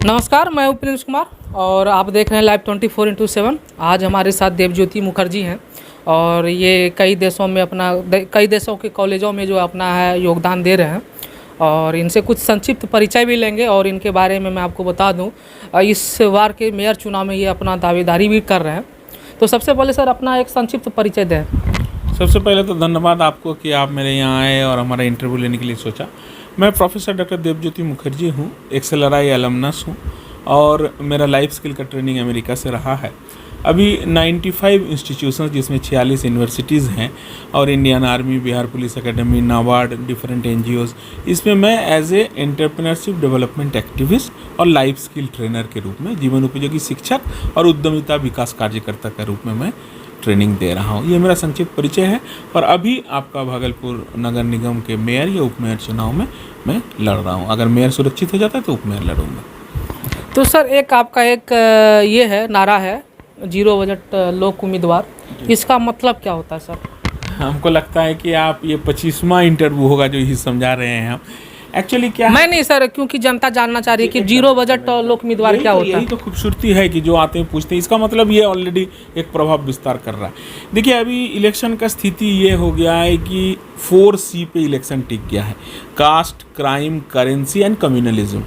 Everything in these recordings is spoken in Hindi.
नमस्कार, मैं हूं प्रिंस कुमार और आप देख रहे हैं लाइव 24x7। आज हमारे साथ देवज्योति मुखर्जी हैं और ये कई देशों के कॉलेजों में जो अपना है योगदान दे रहे हैं और इनसे कुछ संक्षिप्त परिचय भी लेंगे और इनके बारे में मैं आपको बता दूं, इस बार के मेयर चुनाव में ये अपना दावेदारी भी कर रहे हैं। तो सबसे पहले सर अपना एक संक्षिप्त परिचय दें। सबसे पहले तो धन्यवाद आपको कि आप मेरे यहाँ आए और हमारा इंटरव्यू लेने के लिए सोचा। मैं प्रोफेसर डॉक्टर देवज्योति मुखर्जी हूँ, एक्सेलराई एलमनस हूँ और मेरा लाइफ स्किल का ट्रेनिंग अमेरिका से रहा है। अभी 95 इंस्टीट्यूशंस जिसमें 46 यूनिवर्सिटीज़ हैं और Indian army, Bihar police academy, NABARD, different NGOs, इसमें मैं as a entrepreneurship development activist और लाइफ स्किल ट्रेनर के रूप में, जीवन उपयोगी शिक्षक और उद्यमिता विकास कार्यकर्ता के रूप में मैं ट्रेनिंग दे रहा हूँ। ये मेरा संक्षिप्त परिचय है और अभी आपका भागलपुर नगर निगम के मेयर या उपमेयर चुनाव में मैं लड़ रहा हूँ। अगर मेयर सुरक्षित हो जाता है तो उपमेयर लड़ूंगा। तो सर आपका ये है नारा है, जीरो बजट लोक उम्मीदवार, इसका मतलब क्या होता है सर? हमको लगता है कि आप ये 25वां इंटरव्यू होगा जो ये समझा रहे हैं हम। एक्चुअली क्या मैं नहीं सर, क्योंकि जनता जानना चाह रही है कि जीरो बजट लोक उम्मीदवार क्या होता है। यही तो खूबसूरती है कि जो आते हैं पूछते हैं, इसका मतलब ये ऑलरेडी एक प्रभाव विस्तार कर रहा है। देखिए अभी इलेक्शन का स्थिति ये हो गया है कि 4C पे इलेक्शन टिक गया है, caste, crime, currency and communalism.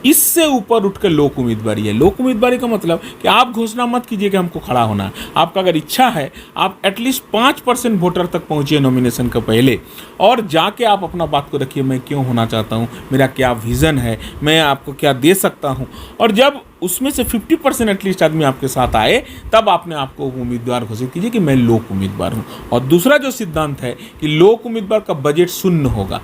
इससे ऊपर उठ कर लोक उम्मीदवारी है। लोक उम्मीदवारी का मतलब कि आप घोषणा मत कीजिए कि हमको खड़ा होना है। आपका अगर इच्छा है, आप एटलीस्ट 5% वोटर तक पहुंचिए नॉमिनेशन के पहले और जाके आप अपना बात को रखिए, मैं क्यों होना चाहता हूं, मेरा क्या विज़न है, मैं आपको क्या दे सकता हूं। और जब उसमें से 50% एटलीस्ट आदमी आपके साथ आए, तब आपने आपको उम्मीदवार घोषित कीजिए कि मैं लोक उम्मीदवार हूं। और दूसरा जो सिद्धांत है कि लोक उम्मीदवार का बजट शून्य होगा,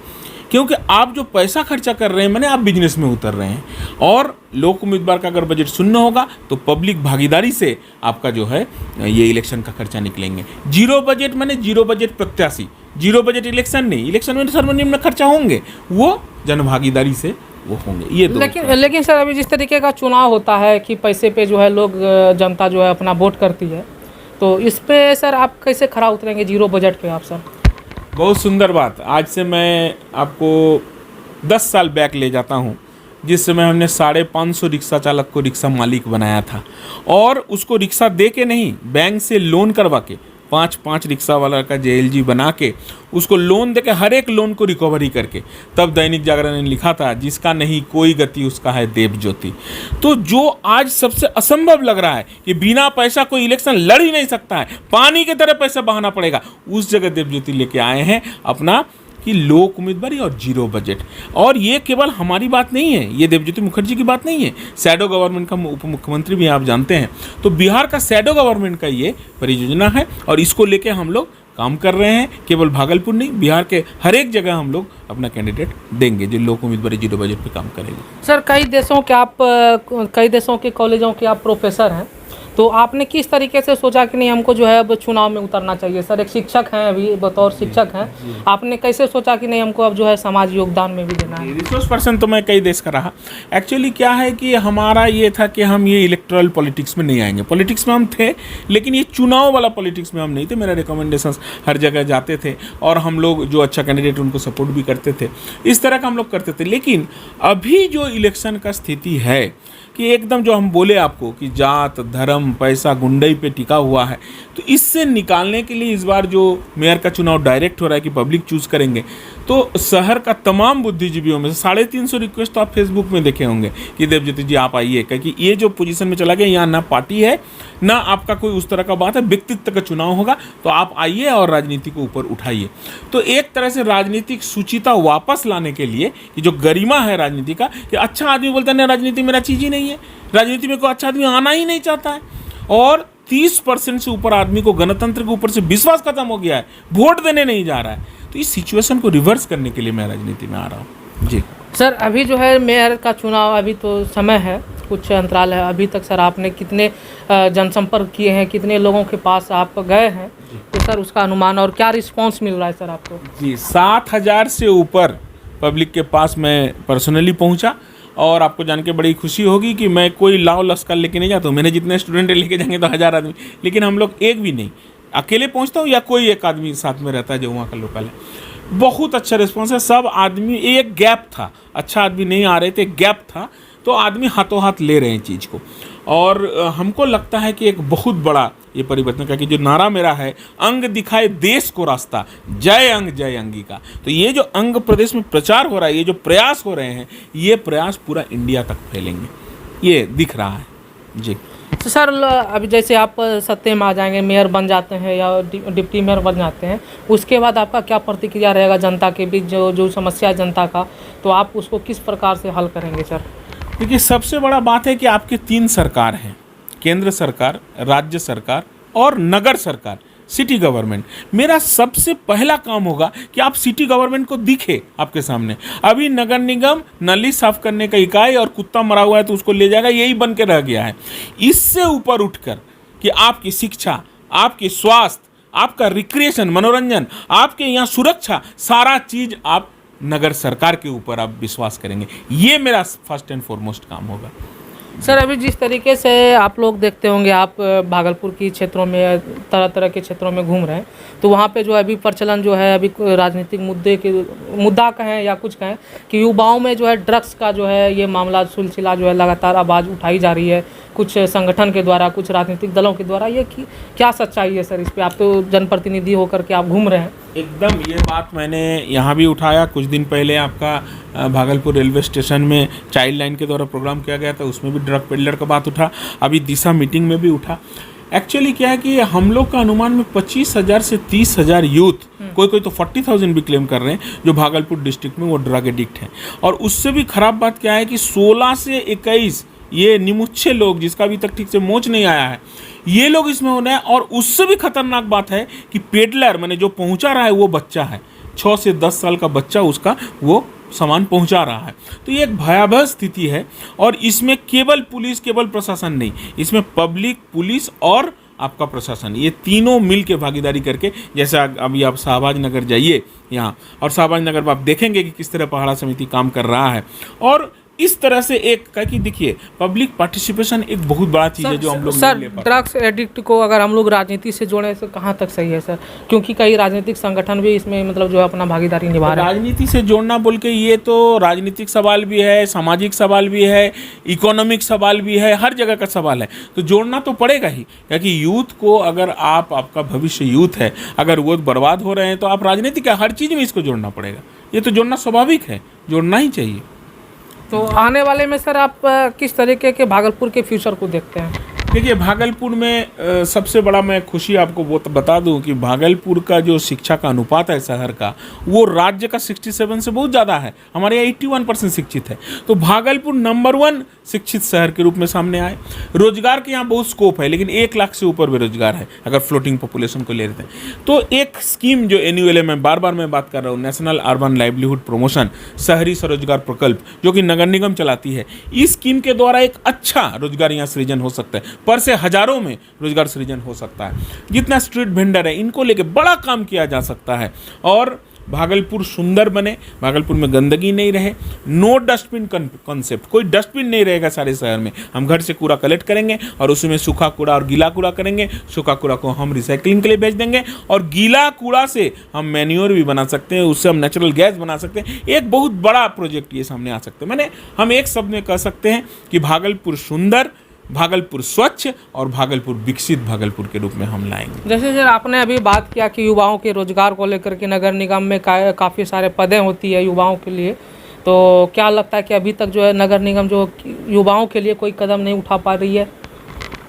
क्योंकि आप जो पैसा खर्चा कर रहे हैं, मैंने आप बिजनेस में उतर रहे हैं। और लोक उम्मीदवार का अगर बजट शून्य होगा तो पब्लिक भागीदारी से आपका जो है ये इलेक्शन का खर्चा निकलेंगे। जीरो बजट माने जीरो बजट प्रत्याशी, जीरो बजट इलेक्शन नहीं। इलेक्शन में सर्वनिम्न खर्चा होंगे, वो जनभागीदारी से वो होंगे। ये लेकिन सर अभी जिस तरीके का चुनाव होता है कि पैसे पे जो है लोग, जनता जो है अपना वोट करती है, तो इस पे सर आप कैसे खरा उतरेंगे जीरो बजट पे आप सर? बहुत सुंदर बात। आज से मैं आपको 10 साल बैक ले जाता हूँ, जिस समय हमने 550 रिक्शा चालक को रिक्शा मालिक बनाया था और उसको रिक्शा दे के नहीं, बैंक से लोन करवा के 5 रिक्शा वाला का JLG बना के उसको लोन देके, हर एक लोन को रिकवरी करके, तब दैनिक जागरण ने लिखा था, जिसका नहीं कोई गति उसका है देवज्योति। तो जो आज सबसे असंभव लग रहा है कि बिना पैसा कोई इलेक्शन लड़ ही नहीं सकता है, पानी की तरह पैसा बहाना पड़ेगा, उस जगह देवज्योति लेके आए हैं अपना कि लोक उम्मीदवारी और जीरो बजट। और ये केवल हमारी बात नहीं है, ये देवज्योति मुखर्जी की बात नहीं है, शैडो गवर्नमेंट का उप मुख्यमंत्री भी आप जानते हैं। तो बिहार का शैडो गवर्नमेंट का ये परियोजना है और इसको लेके हम लोग काम कर रहे हैं। केवल भागलपुर नहीं, बिहार के हर एक जगह हम लोग अपना कैंडिडेट देंगे जो लोक उम्मीदवारी जीरो बजट पे काम करेंगे। सर कई देशों के कॉलेजों के आप प्रोफेसर हैं, तो आपने किस तरीके से सोचा कि नहीं हमको जो है अब चुनाव में उतरना चाहिए? सर एक शिक्षक हैं, अभी बतौर शिक्षक हैं, आपने कैसे सोचा कि नहीं हमको अब जो है समाज योगदान में भी देना है? रिसोर्स पर्सन तो मैं कई देश का रहा। एक्चुअली क्या है कि हमारा ये था कि हम ये इलेक्टोरल पॉलिटिक्स में नहीं आएंगे। पॉलिटिक्स में हम थे, लेकिन ये चुनाव वाला पॉलिटिक्स में हम नहीं थे। मेरे रिकमेंडेशंस हर जगह जाते थे और हम लोग जो अच्छा कैंडिडेट उनको सपोर्ट भी करते थे, इस तरह का हम लोग करते थे। लेकिन अभी जो इलेक्शन का स्थिति है कि एकदम जो हम बोले आपको कि जात, धर्म, पैसा, गुंडई पे टिका हुआ है, तो इससे निकालने के लिए इस बार जो मेयर का चुनाव डायरेक्ट हो रहा है कि पब्लिक चूज़ करेंगे, तो शहर का तमाम बुद्धिजीवियों में से 350 रिक्वेस्ट तो आप फेसबुक में देखे होंगे कि देवज्योति जी आप आइए, क्योंकि ये जो पोजीशन में चला गया, यहाँ ना पार्टी है ना आपका कोई उस तरह का बात है, व्यक्तित्व का चुनाव होगा, तो आप आइए और राजनीति को ऊपर उठाइए। तो एक तरह से राजनीतिक शुचिता वापस लाने के लिए कि जो गरिमा है राजनीति का, कि अच्छा आदमी बोलता है ना राजनीति मेरा चीज़ ही नहीं है, राजनीति में कोई अच्छा आदमी आना ही नहीं चाहता है, और 30% से ऊपर आदमी को गणतंत्र के ऊपर से विश्वास खत्म हो गया है, वोट देने नहीं जा रहा है। तो इस सिचुएशन को रिवर्स करने के लिए मैं राजनीति में आ रहा हूँ। जी सर, अभी जो है मेयर का चुनाव, अभी तो समय है, कुछ अंतराल है। अभी तक सर आपने कितने जनसंपर्क किए हैं, कितने लोगों के पास आप गए हैं, तो सर उसका अनुमान और क्या रिस्पांस मिल रहा है सर आपको? जी 7,000 से ऊपर पब्लिक के पास मैं पर्सनली पहुँचा और आपको जान के बड़ी खुशी होगी कि मैं कोई लाव लश्कर लेके नहीं जाता हूँ। मैंने जितने स्टूडेंट लेके जाएंगे तो 1000 आदमी, लेकिन हम लोग एक भी नहीं, अकेले पहुँचता हूँ या कोई एक आदमी साथ में रहता है जो वहाँ का लोकल है। बहुत अच्छा रिस्पॉन्स है। सब आदमी, एक गैप था, अच्छा आदमी नहीं आ रहे थे, गैप था, तो आदमी हाथों हाथ ले रहे हैं चीज़ को। और हमको लगता है कि एक बहुत बड़ा ये परिवर्तन का कि जो नारा मेरा है, अंग दिखाए देश को रास्ता, जय अंग जय अंगिका। तो ये जो अंग प्रदेश में प्रचार हो रहा है, ये जो प्रयास हो रहे हैं, ये प्रयास पूरा इंडिया तक फैलेंगे, ये दिख रहा है जी। तो सर अभी जैसे आप सत्ते में आ जाएंगे, मेयर बन जाते हैं या डिप्टी मेयर बन जाते हैं, उसके बाद आपका क्या प्रतिक्रिया रहेगा जनता के बीच? जो समस्या है जनता का, तो आप उसको किस प्रकार से हल करेंगे सर? देखिए, सबसे बड़ा बात है कि आपके 3 सरकार हैं, केंद्र सरकार, राज्य सरकार और नगर सरकार, सिटी गवर्नमेंट। मेरा सबसे पहला काम होगा कि आप सिटी गवर्नमेंट को दिखे आपके सामने। अभी नगर निगम नाली साफ करने का इकाई और कुत्ता मरा हुआ है तो उसको ले जाएगा, यही बन के रह गया है। इससे ऊपर उठकर कि आपकी शिक्षा, आपकी स्वास्थ्य, आपका रिक्रिएशन, मनोरंजन, आपके यहाँ सुरक्षा, सारा चीज़ आप नगर सरकार के ऊपर आप विश्वास करेंगे। ये मेरा फर्स्ट एंड फॉरमोस्ट काम होगा। सर अभी जिस तरीके से आप लोग देखते होंगे, आप भागलपुर की क्षेत्रों में, तरह तरह के क्षेत्रों में घूम रहे हैं, तो वहाँ पे जो है अभी प्रचलन जो है, अभी राजनीतिक मुद्दा कहें या कुछ कहें कि युवाओं में जो है ड्रग्स का जो है ये मामला सिलसिला जो है लगातार आवाज़ उठाई जा रही है, कुछ संगठन के द्वारा, कुछ राजनीतिक दलों के द्वारा। ये क्या सच्चाई है सर इस पर? आप तो जनप्रतिनिधि होकर के आप घूम रहे हैं। एकदम ये बात मैंने यहाँ भी उठाया। कुछ दिन पहले आपका भागलपुर रेलवे स्टेशन में चाइल्ड लाइन के द्वारा प्रोग्राम किया गया था, उसमें भी ड्रग पेडलर का बात उठा। अभी दिशा मीटिंग में भी उठा। एक्चुअली क्या है कि हम लोग का अनुमान में 25,000 से 30,000 यूथ, कोई तो 40,000 भी क्लेम कर रहे हैं, जो भागलपुर डिस्ट्रिक्ट में वो ड्रग एडिक्ट हैं। और उससे भी खराब बात क्या है कि 16 से 21 ये निमुच्छे लोग, जिसका अभी तक ठीक से मोच नहीं आया है, ये लोग इसमें हो रहे हैं। और उससे भी खतरनाक बात है कि पेडलर मैंने जो पहुंचा रहा है वो बच्चा है, 6 से 10 साल का बच्चा उसका वो सामान पहुंचा रहा है। तो ये एक भयावह स्थिति है। और इसमें केवल पुलिस, केवल प्रशासन नहीं, इसमें पब्लिक, पुलिस और आपका प्रशासन, ये तीनों मिल के भागीदारी करके, जैसे अभी आप शाहबाज नगर जाइए यहाँ, और शाहबाज नगर में आप देखेंगे कि किस तरह पहाड़ा समिति काम कर रहा है। और इस तरह से एक कि देखिए, पब्लिक पार्टिसिपेशन एक बहुत बड़ा चीज़ है जो हम लोग सर ड्रग्स एडिक्ट को अगर हम लोग राजनीति से जोड़ें तो कहाँ तक सही है सर? क्योंकि कई राजनीतिक संगठन भी इसमें मतलब जो है अपना भागीदारी निभा रहे हैं। राजनीति से जोड़ना बोल के, ये तो राजनीतिक सवाल भी है, सामाजिक सवाल भी है, इकोनॉमिक सवाल भी है, हर जगह का सवाल है। तो जोड़ना तो पड़ेगा ही, क्योंकि यूथ को, अगर आपका भविष्य यूथ है, अगर वो बर्बाद हो रहे हैं तो आप राजनीति का हर चीज़ में इसको जोड़ना पड़ेगा। ये तो जोड़ना स्वाभाविक है, जोड़ना ही चाहिए। तो आने वाले में सर आप किस तरीके के भागलपुर के फ्यूचर को देखते हैं? देखिए, भागलपुर में सबसे बड़ा मैं खुशी आपको वो बता दूं कि भागलपुर का जो शिक्षा का अनुपात है शहर का, वो राज्य का 67 से बहुत ज़्यादा है। हमारे यहाँ 81% शिक्षित है। तो भागलपुर नंबर 1 शिक्षित शहर के रूप में सामने आए। रोजगार के यहाँ बहुत स्कोप है, लेकिन 1 लाख से ऊपर बेरोजगार है अगर फ्लोटिंग पॉपुलेशन को ले लेते हैं। तो एक स्कीम जो एनुअल मैं बार बात कर रहा हूँ, नेशनल अर्बन लाइवलीहुड प्रमोशन, शहरी स्वरोजगार प्रकल्प, जो कि नगर निगम चलाती है, इस स्कीम के द्वारा एक अच्छा रोजगार यहाँ सृजन हो सकता है। पर से हजारों में रोजगार सृजन हो सकता है। जितना स्ट्रीट वेंडर है, इनको लेके बड़ा काम किया जा सकता है। और भागलपुर सुंदर बने, भागलपुर में गंदगी नहीं रहे, नो डस्टबिन कॉन्सेप्ट, कोई डस्टबिन नहीं रहेगा सारे शहर में। हम घर से कूड़ा कलेक्ट करेंगे और उसमें सूखा कूड़ा और गीला कूड़ा करेंगे। सूखा कूड़ा को हम रिसाइकलिंग के लिए भेज देंगे और गीला कूड़ा से हम मैन्योर भी बना सकते हैं, उससे हम नेचुरल गैस बना सकते हैं। एक बहुत बड़ा प्रोजेक्ट ये सामने आ सकते हैं। हम एक शब्द में कह सकते हैं कि भागलपुर सुंदर, भागलपुर स्वच्छ और भागलपुर विकसित भागलपुर के रूप में हम लाएंगे। जैसे सर आपने अभी बात किया कि युवाओं के रोजगार को लेकर के नगर निगम में काफ़ी सारे पदें होती है युवाओं के लिए, तो क्या लगता है कि अभी तक जो है नगर निगम जो युवाओं के लिए कोई कदम नहीं उठा पा रही है?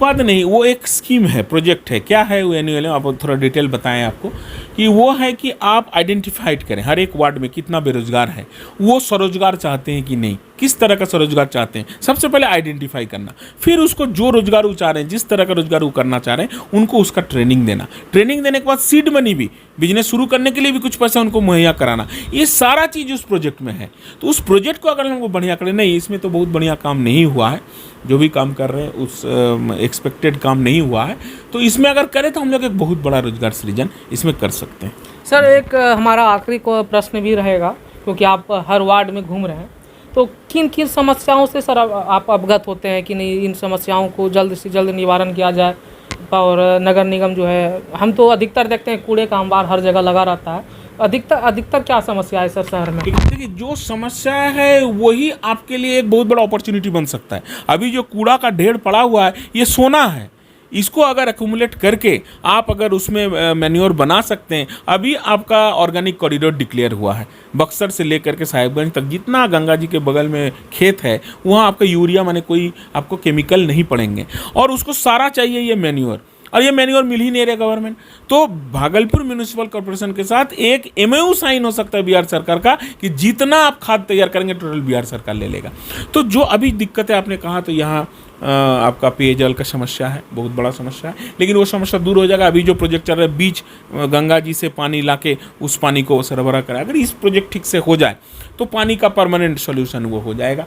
पद नहीं, वो एक स्कीम है, प्रोजेक्ट है। क्या है वो एनुअल में? आप थोड़ा डिटेल बताएं आपको कि वो है कि आप आइडेंटिफाइड करें हर एक वार्ड में कितना बेरोजगार है, वो स्वरोजगार चाहते हैं कि नहीं, किस तरह का स्वरोजगार चाहते हैं, सबसे पहले आइडेंटिफाई करना। फिर उसको जो रोजगार वो चाह रहे हैं, जिस तरह का रोजगार वो करना चाह रहे हैं, उनको उसका ट्रेनिंग देना। ट्रेनिंग देने के बाद सीड मनी भी, बिजनेस शुरू करने के लिए भी कुछ पैसा उनको मुहैया कराना। ये सारा चीज़ उस प्रोजेक्ट में है। तो उस प्रोजेक्ट को अगर हमको बढ़िया करें, नहीं इसमें तो बहुत बढ़िया काम नहीं हुआ है, जो भी काम कर रहे हैं उस एक्सपेक्टेड काम नहीं हुआ है, तो इसमें अगर करें तो हम लोग एक बहुत बड़ा रोजगार सृजन इसमें कर सकते हैं। सर एक हमारा आखिरी को प्रश्न भी रहेगा, क्योंकि आप हर वार्ड में घूम रहे हैं, तो किन किन समस्याओं से सर आप अवगत होते हैं कि नहीं इन समस्याओं को जल्द से जल्द निवारण किया जाए? और नगर निगम जो है, हम तो अधिकतर देखते हैं कूड़े का अंबार हर जगह लगा रहता है, अधिकतर क्या समस्या है सर शहर में? देखिए, जो समस्या है वही आपके लिए एक बहुत बड़ा अपॉर्चुनिटी बन सकता है। अभी जो कूड़ा का ढेर पड़ा हुआ है ये सोना है, इसको अगर एक्यूमुलेट करके आप अगर उसमें मैन्योर बना सकते हैं। अभी आपका ऑर्गेनिक कॉरिडोर डिक्लेयर हुआ है, बक्सर से लेकर के साहिबगंज तक जितना गंगा जी के बगल में खेत है वहाँ आपका यूरिया माने कोई आपको केमिकल नहीं पड़ेंगे, और उसको सारा चाहिए ये मैन्योर, और ये मैन्योर मिल ही नहीं रहा गवर्नमेंट। तो भागलपुर म्यूनिसिपल कॉर्पोरेशन के साथ एक एमओयू साइन हो सकता है बिहार सरकार का कि जितना आप खाद तैयार करेंगे टोटल बिहार सरकार ले लेगा। तो जो अभी दिक्कतें आपने कहा, तो यहाँ आपका पेयजल का समस्या है, बहुत बड़ा समस्या है, लेकिन वो समस्या दूर हो जाएगा। अभी जो प्रोजेक्ट चल रहा है बीच गंगा जी से पानी लाके उस पानी को सरबराह करा, अगर इस प्रोजेक्ट ठीक से हो जाए तो पानी का परमानेंट सोल्यूशन वो हो जाएगा।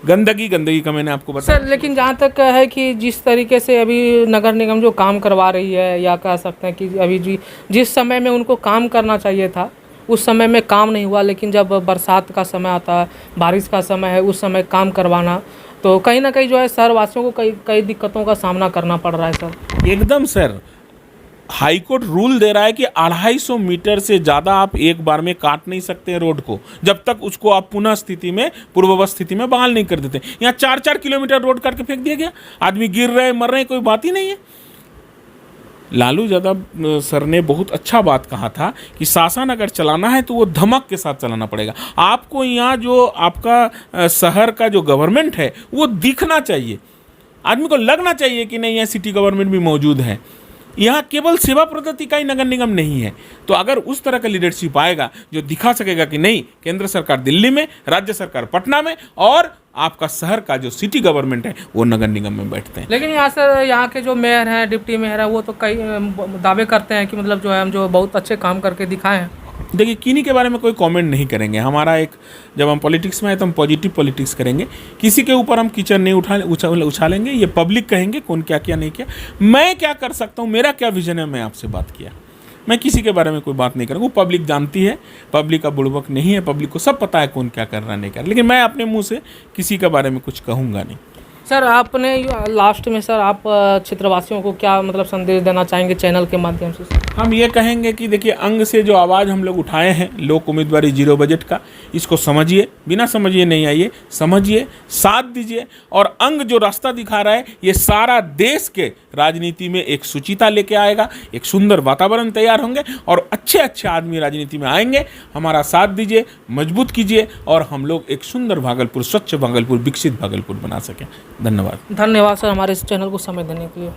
गंदगी का मैंने आपको बताया सर, लेकिन जहाँ तक है कि जिस तरीके से अभी नगर निगम जो काम करवा रही है, या कह सकते हैं कि अभी जिस समय में उनको काम करना चाहिए था उस समय में काम नहीं हुआ, लेकिन जब बरसात का समय आता है, बारिश का समय है, उस समय काम करवाना, तो कहीं ना कहीं जो है शहरवासियों को कई दिक्कतों का सामना करना पड़ रहा है सर। एकदम सर, हाईकोर्ट रूल दे रहा है कि 250 मीटर से ज़्यादा आप एक बार में काट नहीं सकते हैं रोड को, जब तक उसको आप पुनः स्थिति में पूर्ववत स्थिति में बहाल नहीं कर देते। यहाँ 4-4 किलोमीटर रोड काट के फेंक दिया गया, आदमी गिर रहे मर रहे, कोई बात ही नहीं है। लालू यादव सर ने बहुत अच्छा बात कहा था कि शासन अगर चलाना है तो वो धमक के साथ चलाना पड़ेगा। आपको यहाँ जो आपका शहर का जो गवर्नमेंट है वो दिखना चाहिए, आदमी को लगना चाहिए कि नहीं यहाँ सिटी गवर्नमेंट भी मौजूद है, यहाँ केवल सेवा प्रदत्त इकाई नगर निगम नहीं है। तो अगर उस तरह का लीडरशिप आएगा जो दिखा सकेगा कि नहीं, केंद्र सरकार दिल्ली में, राज्य सरकार पटना में, और आपका शहर का जो सिटी गवर्नमेंट है वो नगर निगम में बैठते हैं। लेकिन यहाँ सर, यहाँ के जो मेयर हैं, डिप्टी मेयर है, वो तो कई दावे करते हैं कि मतलब जो है हम जो बहुत अच्छे काम करके दिखाए हैं। देखिए, किन्हीं के बारे में कोई कमेंट नहीं करेंगे। हमारा एक, जब हम पॉलिटिक्स में आए तो हम पॉजिटिव पॉलिटिक्स करेंगे, किसी के ऊपर हम कीचड़ नहीं उछालेंगे। ये पब्लिक कहेंगे कौन क्या किया नहीं किया, मैं क्या कर सकता हूँ, मेरा क्या विजन है, मैं आपसे बात किया। मैं किसी के बारे में कोई बात नहीं करूँगा, वो पब्लिक जानती है, पब्लिक का बुड़बक नहीं है, पब्लिक को सब पता है कौन क्या कर रहा है नहीं कर रहा, लेकिन मैं अपने मुँह से किसी के बारे में कुछ कहूँगा नहीं। सर, आपने लास्ट में सर आप क्षेत्रवासियों को क्या मतलब संदेश देना चाहेंगे चैनल के माध्यम से? हम ये कहेंगे कि देखिए, अंग से जो आवाज़ हम लोग उठाए हैं लोक उम्मीदवारी 0 बजट का, इसको समझिए, बिना समझिए नहीं आइए, समझिए, साथ दीजिए। और अंग जो रास्ता दिखा रहा है ये सारा देश के राजनीति में एक शुचिता लेके आएगा, एक सुंदर वातावरण तैयार होंगे और अच्छे अच्छे आदमी राजनीति में आएंगे। हमारा साथ दीजिए, मजबूत कीजिए, और हम लोग एक सुंदर भागलपुर, स्वच्छ भागलपुर, विकसित भागलपुर बना सकें। धन्यवाद सर हमारे इस चैनल को समय देने के लिए।